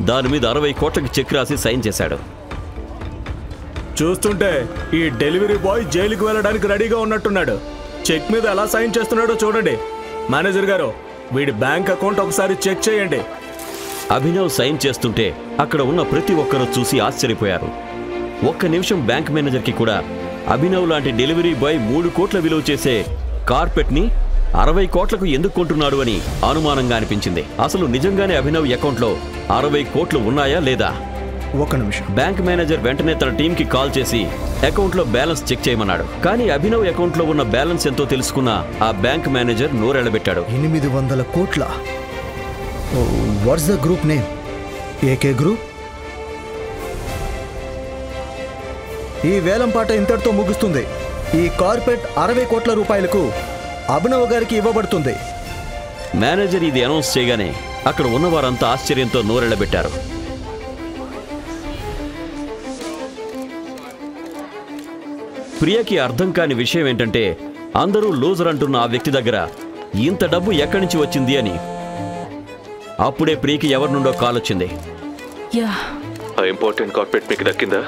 దాని మీద 60 కోట్లకి చెక్ రాసి సైన్ చేశాడు. చూస్తుంటే ఈ డెలివరీ బాయ్ జైలుకి వెళ్ళడానికి రెడీగా ఉన్నట్టున్నాడు. చెక్ మీద ఎలా సైన్ చేస్తున్నాడో చూడండి. మేనేజర్ గారు, వీడి బ్యాంక్ అకౌంట్ ఒకసారి చెక్ చేయండి. అభినవ్ సైన్ చేస్తుంటే అక్కడ ఉన్న ప్రతి ఒక్కరూ చూసి ఆశ్చర్యపోయారు. ఒక్క నిమిషం బ్యాంక్ మేనేజర్కి కూడా అభినవ్ లాంటి డెలివరీ బాయ్ 3 కోట్ల విలువ చేసే కార్పెట్ని 60 కోట్లకు ఎందుకు కొంటున్నాడు అని అనుమానంగా అనిపించింది. అసలు నిజంగానే అభినవ్ అకౌంట్లో 60 కోట్లు ఉన్నాయా లేదా? ఒక్క నిమిషం. బ్యాంక్ మేనేజర్ వెంటనే తన టీంకి కాల్ చేసి అకౌంట్లో బ్యాలెన్స్ చెక్ చేయమన్నాడు. కానీ అభినవ్ అకౌంట్లో ఉన్న బ్యాలెన్స్ ఎంతో తెలుసుకున్న ఆ బ్యాంక్ మేనేజర్ నోరెళ్లబెట్టాడు. 800 కోట్ల. What's the group name? AK group. ఈ వేలం పాట ఇంతటితో ముగుస్తుంది. ఈ కార్పెట్ 60 కోట్ల రూపాయలకు అభినవ్ గారికి ఇవ్వబడుతుంది. మేనేజర్ ఇది అనౌన్స్ చేయగానే అక్కడ ఉన్నవారంతా ఆశ్చర్యంతో నోరెళ్లబెట్టారు. ప్రియకి అర్థం కాని విషయం ఏంటంటే అందరూ లూజర్ అంటున్న ఆ వ్యక్తి దగ్గర ఇంత డబ్బు ఎక్కడి నుంచి వచ్చింది అని. అప్పుడే ప్రియకి ఎవరి నుండో కాల్ వచ్చింది. యా, ఆ ఇంపార్టెంట్ కార్పెట్ మీకు దక్కిందా?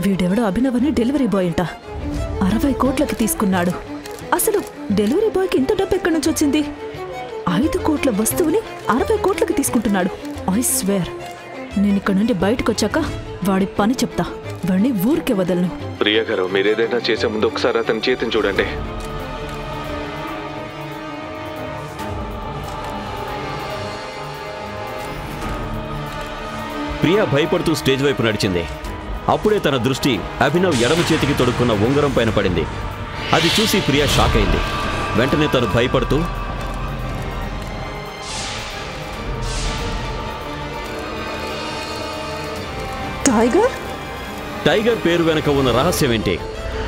వీడెవడో అభినవ్ అని డెలివరీ బాయ్ అంట. 60 కోట్లకి తీసుకున్నాడు. అసలు డెలివరీ బాయ్కి ఇంత డబ్బు ఎక్కడి నుంచి వచ్చింది? 5 కోట్ల వస్తువుని 60 కోట్లకి తీసుకుంటున్నాడు. ఐ స్వేర్, నేను ఇక్కడ నుండి బయటకు వచ్చాక వాడి పని చెప్తా. వాడిని ఊరికే వదలను. ప్రియ గారు, మీరేదైనా చేసే ముందు ఒకసారి అతని చేతిని చూడండి. ప్రియా భయపడుతూ స్టేజ్ వైపు నడిచింది. అప్పుడే తన దృష్టి అభినవ్ ఎడమ చేతికి తొడుక్కున్న ఉంగరం పైన పడింది. అది చూసి ప్రియా షాక్ అయింది. వెంటనే తను భయపడుతూ, టైగర్ పేరు వెనక ఉన్న రహస్యం ఏంటి?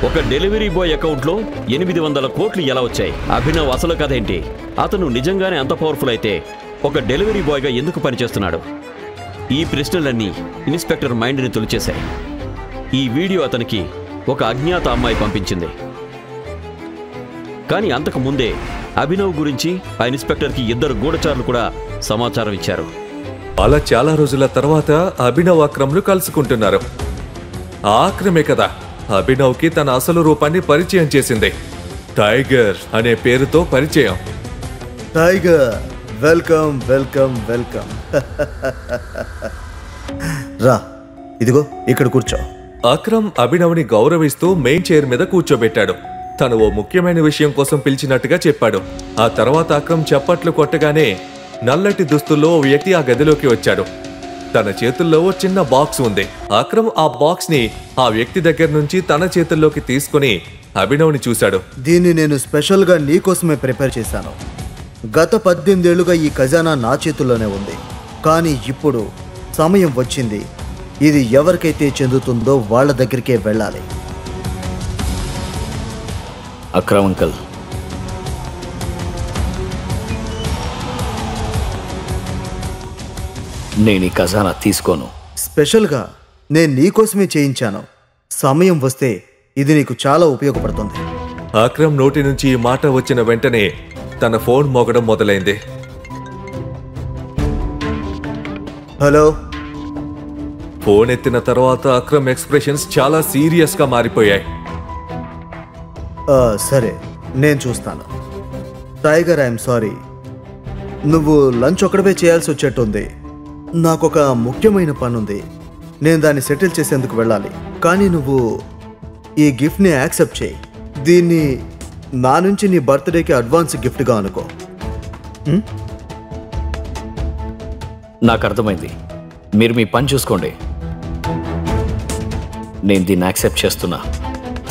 ఒక డెలివరీ బాయ్ అకౌంట్లో 800 కోట్లు ఎలా వచ్చాయి? అభినవ్ అసలు కథ ఏంటి? అతను నిజంగానే అంత పవర్ఫుల్ అయితే ఒక డెలివరీ బాయ్గా ఎందుకు పనిచేస్తున్నాడు? ఈ ప్రశ్నలన్నీ ఇన్స్పెక్టర్ మైండ్ని తొలిచేశాయి. ఈ వీడియో అతనికి ఒక అజ్ఞాత అమ్మాయి పంపించింది. కానీ అంతకు ముందే అభినవ్ గురించి ఆ ఇన్స్పెక్టర్కి 2 గూఢచారులు కూడా సమాచారం ఇచ్చారు. అలా చాలా రోజుల తర్వాత అభినవ్ అక్రమ్లు కలుసుకుంటున్నారు. ఆ అక్రమే కదా అభినవ్కి తన అసలు రూపాన్ని పరిచయం చేసింది. టైగర్ అనే పేరుతో పరిచయం. Tiger, welcome welcome welcome. రా, ఇదిగో ఇక్కడ కూర్చో. అక్రమ్ అభినవ్ని గౌరవిస్తూ మెయిన్ చైర్ మీద కూర్చోబెట్టాడు. తను ఓ ముఖ్యమైన విషయం కోసం పిలిచినట్టుగా చెప్పాడు. ఆ తర్వాత అక్రమ్ చప్పట్లు కొట్టగానే నల్లటి దుస్తుల్లో ఓ వ్యక్తి ఆ గదిలోకి వచ్చాడు. తన చేతుల్లో ఓ చిన్న బాక్స్ ఉంది. అక్రమ్ ఆ బాక్స్ ని ఆ వ్యక్తి దగ్గర నుంచి తన చేతుల్లోకి తీసుకుని అభినవ్ని చూశాడు. దీన్ని నేను స్పెషల్ గా నీకోసమే ప్రిపేర్ చేశాను. గత 18 ఏళ్లుగా ఈ ఖజానా నా చేతుల్లోనే ఉంది. కానీ ఇప్పుడు సమయం వచ్చింది. ఇది ఎవరికైతే చెందుతుందో వాళ్ళ దగ్గరికే వెళ్ళాలి. అక్రమ్ అంకల్, నేను ఈ ఖజానా తీసుకోను. స్పెషల్గా నేను నీకోసమే చేయించాను. సమయం వస్తే ఇది నీకు చాలా ఉపయోగపడుతుంది. అక్రమ్ నోటి నుంచి ఈ మాట వచ్చిన వెంటనే తన ఫోన్ మోగడం మొదలైంది. హలో. ఫోన్ ఎత్తిన తర్వాత అక్రమ్ ఎక్స్ప్రెషన్స్ చాలా సీరియస్ గా మారిపోయాయి. సరే, నేను చూస్తాను. Tiger, I'm sorry. నువ్వు లంచ్ ఒక్కడవే చేయాల్సి వచ్చేట్టుంది. నాకొక ముఖ్యమైన పనుంది. నేను దాన్ని సెటిల్ చేసేందుకు వెళ్ళాలి. కానీ నువ్వు ఈ గిఫ్ట్ని యాక్సెప్ట్ చేయి. దీన్ని నా నుంచి నీ బర్త్డేకి అడ్వాన్స్ గిఫ్ట్గా అనుకో. నాకు అర్థమైంది. మీరు మీ పని చూసుకోండి. నేను దీన్ని యాక్సెప్ట్ చేస్తున్నా.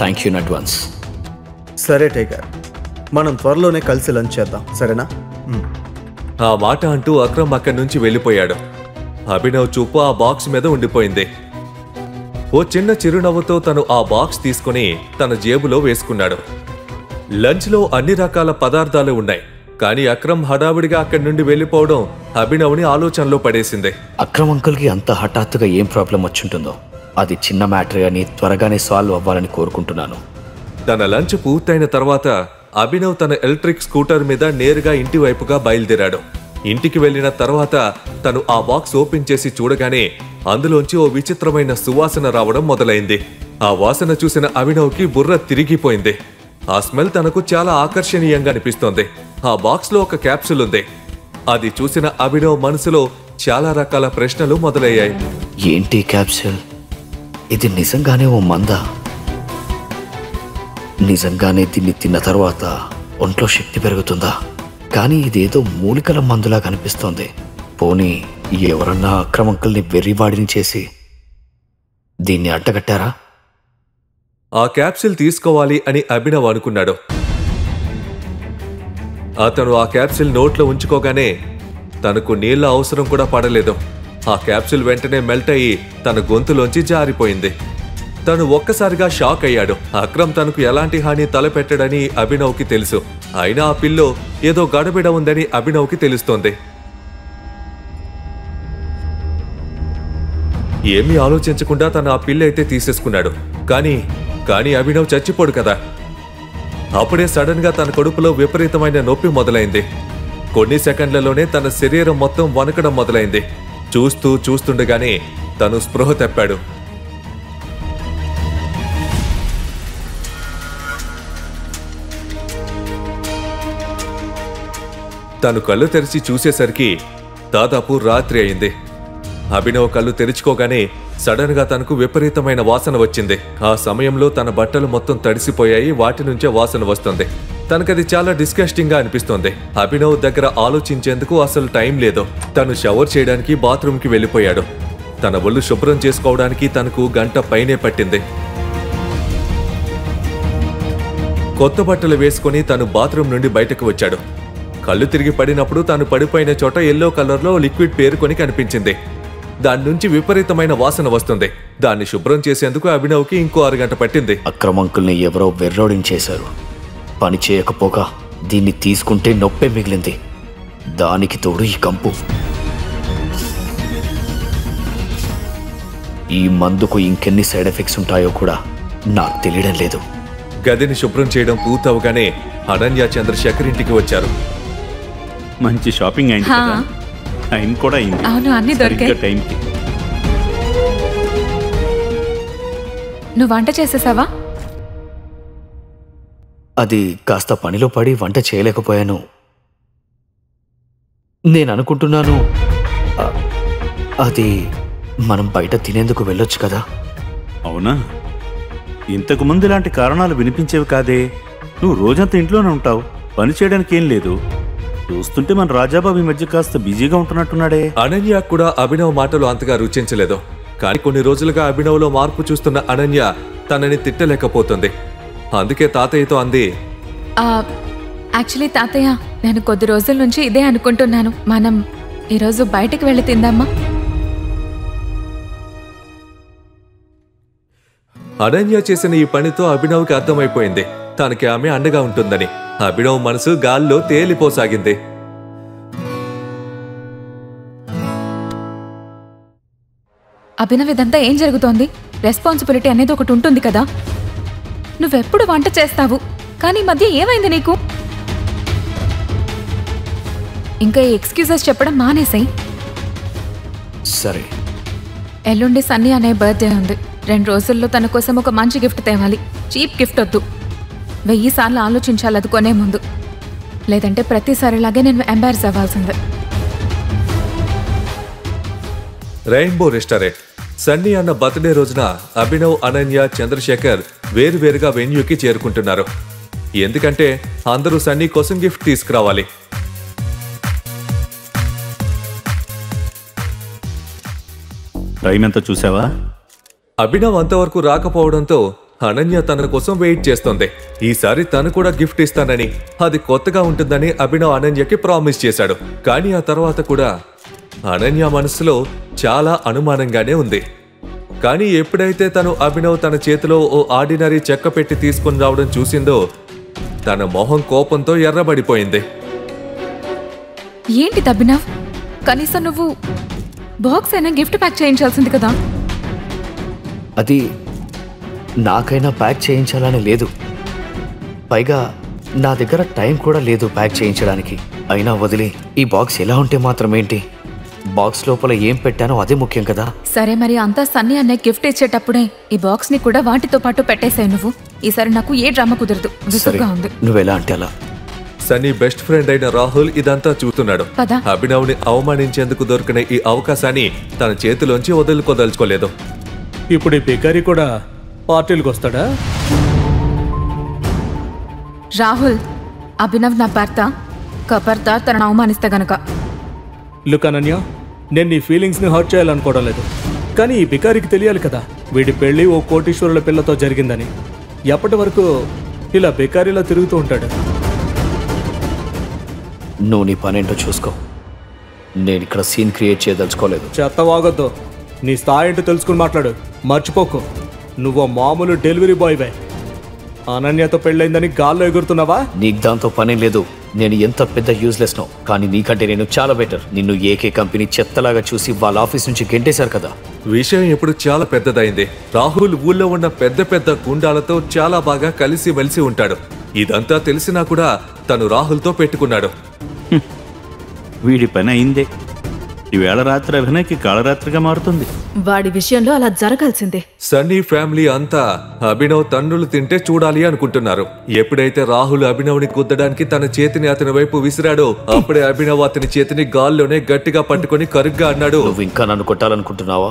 Thank you in advance. సరే టైగర్, మనం త్వరలోనే కలిసి లంచ్ చేద్దాం, సరేనా? ఆ మాట అంటూ అక్రమ్ అక్కడి నుంచి వెళ్ళిపోయాడు. అభినవ్ చూపు ఆ బాక్స్ మీద ఉండిపోయింది. ఓ చిన్న చిరునవ్వుతో తను ఆ బాక్స్ తీసుకుని తన జేబులో వేసుకున్నాడు. లంచ్లో అన్ని రకాల పదార్థాలు ఉన్నాయి. కానీ అక్రమ్ హడావిడిగా అక్కడి నుండి వెళ్ళిపోవడం అభినవ్ని ఆలోచనలో పడేసింది. అక్రమ్ అంకుల్కి అంత హఠాత్తుగా ఏం ప్రాబ్లం వచ్చుంటుందో. అది చిన్న మ్యాటర్ అని త్వరగానే సాల్వ్ అవ్వాలని కోరుకుంటున్నాను. తన లంచ్ పూర్తయిన తర్వాత అభినవ్ తన ఎలక్ట్రిక్ స్కూటర్ మీద నేరుగా ఇంటి వైపుగా బయలుదేరాడు. ఇంటికి వెళ్లిన తర్వాత తను ఆ బాక్స్ ఓపెన్ చేసి చూడగానే అందులోంచి ఓ విచిత్రమైన సువాసన రావడం మొదలైంది. ఆ వాసన చూసిన అభినవ్కి బుర్ర తిరిగిపోయింది. ఆ స్మెల్ తనకు చాలా ఆకర్షణీయంగా అనిపిస్తోంది. ఆ బాక్స్ లో ఒక క్యాప్సూల్ ఉంది. అది చూసిన అభినవ్ మనసులో చాలా రకాల ప్రశ్నలు మొదలయ్యాయి. ఏంటి క్యాప్సూల్? ఇది నిజంగానే ఓ మందా? నిజంగానే దీన్ని తిన్న తర్వాత ఒంట్లో శక్తి పెరుగుతుందా? కానీ ఇదేదో మూలికల మందులా కనిపిస్తోంది. పోనీ ఎవరన్నా అక్రమంకుల్ని వెర్రివాడిని చేసి దీన్ని అడ్డగట్టారా? ఆ క్యాప్సిల్ తీసుకోవాలి అని అభినవ్ అనుకున్నాడు. అతను ఆ క్యాప్సిల్ నోట్లో ఉంచుకోగానే తనకు నీళ్ల అవసరం కూడా పడలేదు. ఆ క్యాప్సిల్ వెంటనే మెల్ట్ అయ్యి తన గొంతులోంచి జారిపోయింది. తను ఒక్కసారిగా షాక్ అయ్యాడు. అక్రమ్ తనకు ఎలాంటి హాని తలపెట్టడని అభినవ్కి తెలుసు. అయినా ఆ పిల్లో ఏదో గడబిడ ఉందని అభినవ్కి తెలుస్తోంది. ఏమీ ఆలోచించకుండా తను ఆ పిల్ల అయితే తీసేసుకున్నాడు. కానీ అభినవ్ చచ్చిపోడు కదా. అప్పుడే సడన్ గా తన కడుపులో విపరీతమైన నొప్పి మొదలైంది. కొన్ని సెకండ్లలోనే తన శరీరం మొత్తం వణకడం మొదలైంది. చూస్తుండగానే తను స్పృహ తప్పాడు. తను కళ్ళు తెరిచి చూసేసరికి దాదాపు రాత్రి అయింది. అభినవ్ కళ్ళు తెరుచుకోగానే సడన్ గా తనకు విపరీతమైన వాసన వచ్చింది. ఆ సమయంలో తన బట్టలు మొత్తం తడిసిపోయాయి. వాటి నుంచే వాసన వస్తుంది. తనకది చాలా డిస్కస్టింగ్ గా అనిపిస్తోంది. అభినవ్ దగ్గర ఆలోచించేందుకు అసలు టైం లేదు. తను షవర్ చేయడానికి బాత్రూంకి వెళ్ళిపోయాడు. తన ఒళ్ళు శుభ్రం చేసుకోవడానికి తనకు గంట పైనే పట్టింది. కొత్త బట్టలు వేసుకుని తను బాత్రూం నుండి బయటకు వచ్చాడు. కళ్ళు తిరిగి పడినప్పుడు తాను పడిపోయిన చోట ఎల్లో కలర్లో లిక్విడ్ పేరుకొని కనిపించింది. దాని నుంచి విపరీతమైన వాసన వస్తుంది. దాన్ని శుభ్రం చేసేందుకు అభినవ్కి ఇంకో 6 గంట పట్టింది. అక్రమంకుల్ని ఎవరో వెర్రోడించేశారు. పని చేయకపోగా దీన్ని తీసుకుంటే నొప్పే మిగిలింది. దానికి తోడు ఈ కంపు. ఈ మందుకు ఇంకెన్ని సైడ్ ఎఫెక్ట్స్ ఉంటాయో కూడా నాకు తెలియడం లేదు. గదిని శుభ్రం చేయడం పూర్తవగానే అనన్య చంద్రశేఖర్ ఇంటికి వచ్చారు. మంచి షాపింగ్ అయింది కదా. టైం కూడా అయింది. అవును, అన్ని దొరికాయి. టైంకి నువ్వు వంట చేసేసావా? అది కాస్త పనిలో పడి వంట చేయలేకపోయాను. నేను అనుకుంటున్నాను అది మనం బయట తినేందుకు వెళ్ళొచ్చు కదా. అవునా? ఇంతకు ముందు ఇలాంటి కారణాలు వినిపించేవి కాదే. నువ్వు రోజంతా ఇంట్లోనే ఉంటావు. పని చేయడానికి ఏం లేదు. చూస్తుంటే మన రాజాబాబు ఈ మధ్య కాస్త బిజీగా ఉంటున్నట్టున్నాడే. అనన్య కూడా అభినవ్ మాటలు అంతగా రుచించలేదు. కానీ కొన్ని రోజులుగా అభినవ్లో మార్పు చూస్తున్న అనన్య తనని తిట్టలేకపోతుంది. అందుకే తాతయ్యతో అంది, యాక్చువల్లీ తాతయ్య, నేను కొద్ది రోజుల నుంచి ఇదే అనుకుంటున్నాను. మనం ఈరోజు బయటికి వెళ్ళి తిందామా? అనన్య చేసిన ఈ పనితో అభినవ్కి అర్థమైపోయింది తనకి ఆమె అండగా ఉంటుందని. అభినవ్ మనసు గాల్లో తేలిపోసాగింది. అభినవ్, ఇదంతా ఏం జరుగుతోంది? రెస్పాన్సిబిలిటీ అనేది ఒకటి ఉంటుంది కదా. నువ్వెప్పుడు వంట చేస్తావు, కానీ ఈ మధ్య ఏమైంది నీకు? ఇంకా ఈ ఎక్స్క్యూజెస్ చెప్పడం మానేసాయి. సరే, ఎల్లుండి సన్నీ అనే బర్త్డే ఉంది. 2 రోజుల్లో తన కోసం ఒక మంచి గిఫ్ట్ తేవాలి. చీప్ గిఫ్ట్ వద్దు. 1000 సార్లు ఆలోచించాలి అది కొనే ముందు. లేదంటే ప్రతిసారిలాగే నేను ఎంబారస్ అవ్వాల్సిందే. Rainbow restaurant. సన్నీ అన్న బర్త్డే రోజున అభినవ్, అనన్య, చంద్రశేఖర్ వేరువేరుగా వెన్యూకి చేరుకుంటున్నారు. ఎందుకంటే అందరూ సన్నీ కోసం గిఫ్ట్ తీసుకురావాలి. టైం ఎంత చూసావా? అభినవ్ అంతవరకు రాకపోవడంతో అనన్య తన కోసం వెయిట్ చేస్తోంది. ఈసారి తను కూడా గిఫ్ట్ ఇస్తానని, అది కొత్తగా ఉంటుందని అభినవ్ అనన్యకి ప్రామిస్ చేశాడు. కానీ ఆ తర్వాత కూడా అనన్య మనసులో చాలా అనుమానంగానే ఉంది. కానీ ఎప్పుడైతే తను అభినవ్ తన చేతిలో ఓ ఆర్డినరీ చెక్క పెట్టి తీసుకుని రావడం చూసిందో తన మొహం కోపంతో ఎర్రబడిపోయింది. ఏంటి అభినవ్, కనీసం నువ్వు బాక్స్ అయినా గిఫ్ట్ ప్యాక్ చేయించాల్సింది కదా. అది నాకైనా ప్యాక్ చేయించాలని లేదు. పైగా నా దగ్గర టైం కూడా లేదు ప్యాక్ చేయించడానికి. అయినా వదిలి ఈ బాక్స్ ఎలా ఉంటే మాత్రం ఏంటి? బాక్స్ లోపల ఏం పెట్టానో అదే ముఖ్యం కదా. సరే, మరి అంతా సన్నీ అనే గిఫ్ట్ ఇచ్చేటప్పుడే ఈ బాక్స్ ని కూడా వాటితో పాటు పెట్టేసాయి నువ్వు. ఈసారి నాకు ఏ డ్రామా కుదరదు. విసుగ్గా ఉంది. నువ్వెలా అంటే అలా. సన్నీ బెస్ట్ ఫ్రెండ్ అయిన రాహుల్ ఇదంతా చూస్తున్నాడు. అభినవ్ ని అవమానించేందుకు దొరికిన ఈ అవకాశాన్ని తన చేతిలోంచి వదులుకోదలుచుకోలేదు. ఇప్పుడు ఈ బికారి కూడా పార్టీలకు వస్తాడా? రాహుల్, అభినవ్ నా భర్త. కబర్దార్ తనను అవమానిస్తే గనక. లుక్ అనన్య, నేను నీ ఫీలింగ్స్ని హర్ట్ చేయాలనుకోవడం లేదు, కానీ ఈ బికారికి తెలియాలి కదా వీడి పెళ్లి ఓ కోటీశ్వరుల పిల్లతో జరిగిందని. ఎప్పటి వరకు ఇలా బికారిలా తిరుగుతూ ఉంటాడు? నువ్వు నీ పనేంటో చూసుకో. నేను ఇక్కడ సీన్ క్రియేట్ చేయదలుచుకోలేదు. చెత్త వాగొద్దు. నీ స్థాయి ఏంటో తెలుసుకుని మాట్లాడు. మర్చిపోకు, నువ్వు మామూలు డెలివరీ బాయ్వే. అనన్యతో పెళ్ళైందని గాల్లో ఎగురుతున్నావా? నీకు దాంతో పని లేదు. నేను ఎంత పెద్ద యూజ్లెస్ నో, కానీ నీకంటే నేను చాలా బెటర్. నిన్ను ఏకే కంపెనీ చెత్తలాగా చూసి వాళ్ళ ఆఫీస్ నుంచి గెంటేశారు కదా. విషయం ఇప్పుడు చాలా పెద్దదైంది. రాహుల్ ఊళ్ళో ఉన్న పెద్ద పెద్ద గుండాలతో చాలా బాగా కలిసి మెలిసి ఉంటాడు. ఇదంతా తెలిసినా కూడా తను రాహుల్తో పెట్టుకున్నాడు. వీడి పని అయిందే. ఈవేళ రాత్రి అభినయ్కి కాళరాత్రిగా మారుతుంది. వాడి విషయంలో అలా జరగాల్సిందే. సన్నీ ఫ్యామిలీ అంతా అభినవ్ తన్నులు తింటే చూడాలి అనుకుంటున్నారు. ఎప్పుడైతే రాహుల్ అభినవ్ని గుద్దడానికి తన చేతిని అతని వైపు విసిరాడో అప్పుడే అభినవ్ అతని చేతిని గాల్లోనే గట్టిగా పట్టుకొని కరుగ్గా అన్నాడు, నువ్వు ఇంకా నన్ను కొట్టాలనుకుంటున్నావా?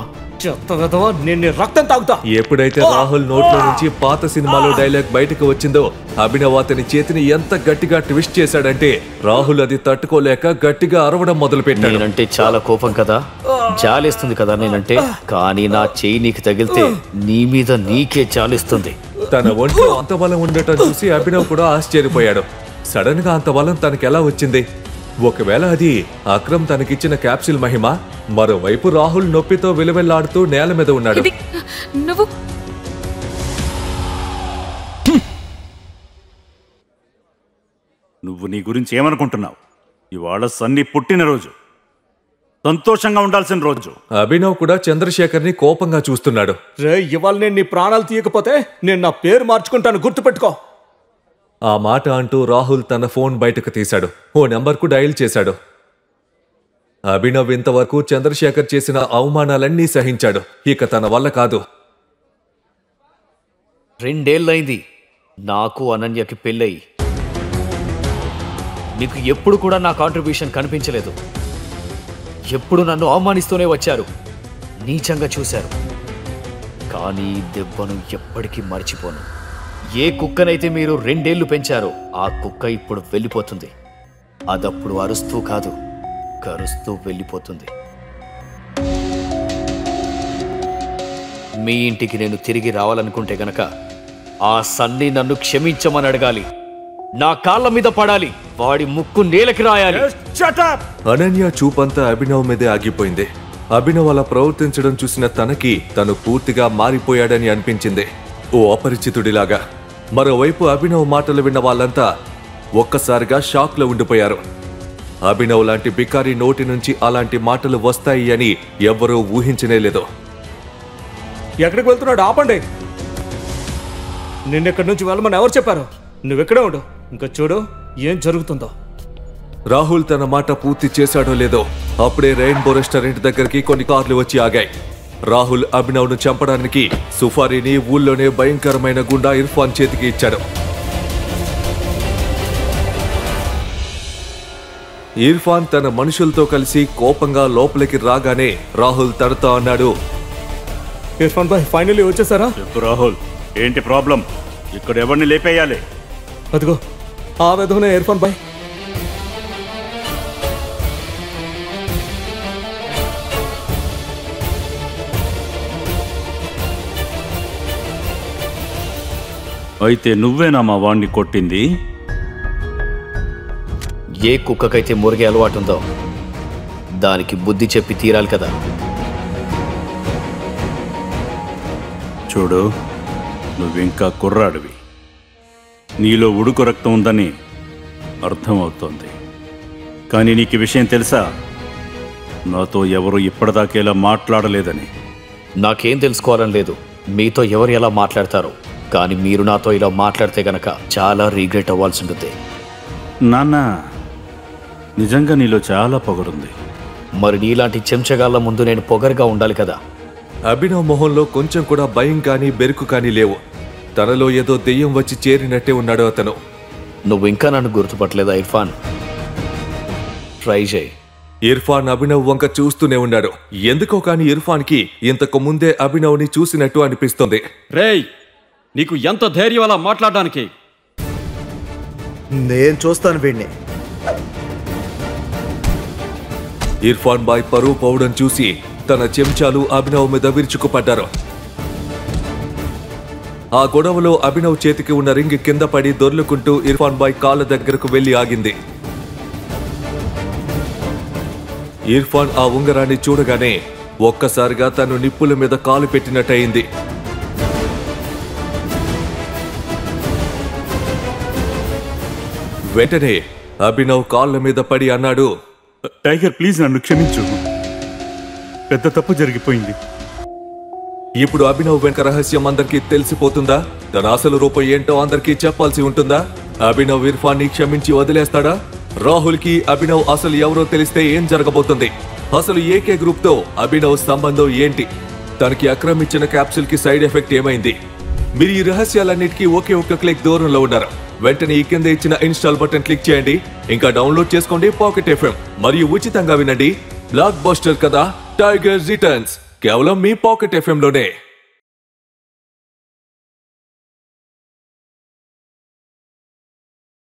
రక్తం తాగుతా. ఎప్పుడైతే రాహుల్ నోట్లో నుంచి పాత సినిమాలో డైలాగ్ బయటకు వచ్చిందో అభినవ్ అతని చేతిని ఎంత గట్టిగా ట్విస్ట్ చేశాడంటే రాహుల్ అది తట్టుకోలేక గట్టిగా అరవడం మొదలు పెట్టాడు. నేనంటే చాలా కోపం కదా, జాలేస్తుంది కదా నేనంటే, కానీ నా చెయ్యి నీకు తగిలితే నీ మీద నీకే జాలిస్తుంది. తన ఒంట్లో అంత బలం ఉండటం చూసి అభినవ్ కూడా ఆశ్చర్యపోయాడు. సడన్ గా అంత బలం తనకి ఎలా వచ్చింది? ఒకవేళ అది అక్రమ్ తనకిచ్చిన క్యాప్సిల్ మహిమ? మరోవైపు రాహుల్ నొప్పితో విలువెల్లాడుతూ నేల మీద ఉన్నాడు. నువ్వు నీ గురించి ఏమనుకుంటున్నావు? ఇవాళ సన్నీ పుట్టినరోజు, సంతోషంగా ఉండాల్సిన రోజు. అభినవ్ కూడా చంద్రశేఖర్ ని కోపంగా చూస్తున్నాడు. రే, ఇవాళ నేను నీ ప్రాణాలు తీయకపోతే నేను నా పేరు మార్చుకుంటాను, గుర్తుపెట్టుకో. ఆ మాట అంటూ రాహుల్ తన ఫోన్ బయటకు తీశాడు. ఓ నెంబర్కు డయల్ చేశాడు. అభినవ్ ఇంతవరకు చంద్రశేఖర్ చేసిన అవమానాలన్నీ సహించాడు. ఇక తన వల్ల కాదు. 2 ఏళ్ళైంది నాకు అనన్యకి పెళ్ళయి. నీకు ఎప్పుడు కూడా నా కాంట్రిబ్యూషన్ కనిపించలేదు. ఎప్పుడు నన్ను అవమానిస్తూనే వచ్చారు, నీచంగా చూశారు. కానీ దెబ్బను ఎప్పటికీ మర్చిపోను. ఏ కుక్కనైతే మీరు 2 ఏళ్లు పెంచారో ఆ కుక్క ఇప్పుడు వెళ్ళిపోతుంది. అదప్పుడు అరుస్తూ కాదు, కరుస్తూ వెళ్ళిపోతుంది. మీ ఇంటికి నేను తిరిగి రావాలనుకుంటే గనక ఆ సన్నీ నన్ను క్షమించమని అడగాలి, నా కాళ్ళ మీద పడాలి, వాడి ముక్కు నేలకి రాయాలి. అనన్య చూపంతా అభినవ్ మీదే ఆగిపోయింది. అభినవ్ అలా ప్రవర్తించడం చూసిన తనకి తను పూర్తిగా మారిపోయాడని అనిపించింది, ఓ అపరిచితుడిలాగా. మరోవైపు అభినవ్ మాటలు విన్న వాళ్ళంతా ఒక్కసారిగా షాక్లో ఉండిపోయారు. అభినవ్ లాంటి బికారి నోటి నుంచి అలాంటి మాటలు వస్తాయి అని ఎవ్వరూ ఊహించనేలేదు. ఎక్కడికి వెళ్తున్నాడు? ఆపండి. నిన్నెక్కడి నుంచి వెళ్ళమని ఎవరు చెప్పారు? నువ్వెక్కడే ఉండు, ఇంకా చూడు ఏం జరుగుతుందో. రాహుల్ తన మాట పూర్తి చేశాడో లేదో అప్పుడే రెయిన్బో రెస్టారెంట్ దగ్గరికి కొన్ని కార్లు వచ్చి ఆగాయి. రాహుల్ అభినవ్ను చంపడానికి సుఫారీని ఊళ్ళోనే భయంకరమైన గుండా ఇర్ఫాన్ చేతికి ఇచ్చాడు. ఇర్ఫాన్ తన మనుషులతో కలిసి కోపంగా లోపలికి రాగానే రాహుల్ తనతో అన్నాడు, ఇర్ఫాన్ భాయ్ ఫైనల్లీ వచ్చేసారా? చెప్పు రాహుల్, ఏంటి ప్రాబ్లం? ఇక్కడ ఎవరిని లేపేయాలి? అదిగో ఆ విధంగా ఇర్ఫాన్ భాయ్. అయితే నువ్వేనా మా వాణ్ణి కొట్టింది? ఏ కుక్కకైతే మురిగే అలవాటు ఉందో దానికి బుద్ధి చెప్పి తీరాలి కదా. చూడు, నువ్వింకా కుర్రాడివి. నీలో ఉడుకు రక్తం ఉందని అర్థమవుతోంది. కానీ నీకు ఈ విషయం తెలుసా? నాతో ఎవరు ఇప్పటిదాకేలా మాట్లాడలేదని. నాకేం తెలుసుకోవాలని లేదు మీతో ఎవరు ఎలా మాట్లాడతారో, కానీ మీరు నాతో ఇలా మాట్లాడితే గనక చాలా రీగ్రెట్ అవ్వాల్సి ఉంటుంది. నాన్న, నిజంగా నీలో చాలా పొగరుంది. మరి నీలాంటి చెంచగాళ్ళ ముందు నేను పొగరుగా ఉండాలి కదా. అభినవ్ మొహంలో కొంచెం కూడా భయం కానీ బెరుకు కానీ లేవు. తనలో ఏదో దెయ్యం వచ్చి చేరినట్టే ఉన్నాడు అతను. నువ్వు ఇంకా నన్ను గుర్తుపట్టలేదా ఇర్ఫాన్? ట్రై చేయి. ఇర్ఫాన్ అభినవ్ వంక చూస్తూనే ఉన్నాడు. ఎందుకో కానీ ఇర్ఫాన్కి ఇంతకు ముందే అభినవ్ని చూసినట్టు అనిపిస్తుంది. రేయ్, నీకు ఎంత ధైర్యం అలా మాట్లాడడానికి? నేను చూస్తాను వీడిని. ఇర్ఫాన్ బాయ్ పరువు పోవడం చూసి తన చెంచాలు అభినవ్ మీద విరుచుకుపడ్డారు. ఆ గొడవలో అభినవ్ చేతికి ఉన్న రింగ్ కింద పడి దొర్లుకుంటూ ఇర్ఫాన్ బాయ్ కాళ్ళ దగ్గరకు వెళ్లి ఆగింది. ఇర్ఫాన్ ఆ ఉంగరాన్ని చూడగానే ఒక్కసారిగా తను నిప్పుల మీద కాలు పెట్టినట్టయింది. వెంటనే అభినవ్ కాళ్ళ మీద పడి అన్నాడు, టైగర్ ప్లీజ్ నన్ను క్షమించు, పెద్ద తప్పు జరిగిపోయింది. ఇప్పుడు అభినవ్ వెనక రహస్యం అందరికీ తెలిసిపోతుందా? తన అసలు రూపం ఏంటో అందరికీ చెప్పాల్సి ఉంటుందా? అభినవ్ ఇర్ఫాన్ ని క్షమించి వదిలేస్తాడా? రాహుల్ కి అభినవ్ అసలు ఎవరో తెలిస్తే ఏం జరగబోతుంది? అసలు ఏకే గ్రూప్ తో అభినవ్ సంబంధం ఏంటి? తనకి అక్రమ్ ఇచ్చిన క్యాప్సూల్ కి సైడ్ ఎఫెక్ట్ ఏమైంది? మీరు ఈ రహస్యాలన్నిటికీ ఒకే ఒక్క క్లిక్ దూరంలో ఉన్నారు. వెంటనే ఈ కింద ఇచ్చిన ఇన్స్టాల్ బటన్ క్లిక్ చేయండి. ఇంకా డౌన్లోడ్ చేసుకోండి పాకెట్ ఎఫ్ఎం మరియు ఉచితంగా వినండి బ్లాక్ బస్టర్ కథ టైగర్ రిటర్న్స్ కేవలం మీ పాకెట్ ఎఫ్ఎం లోనే.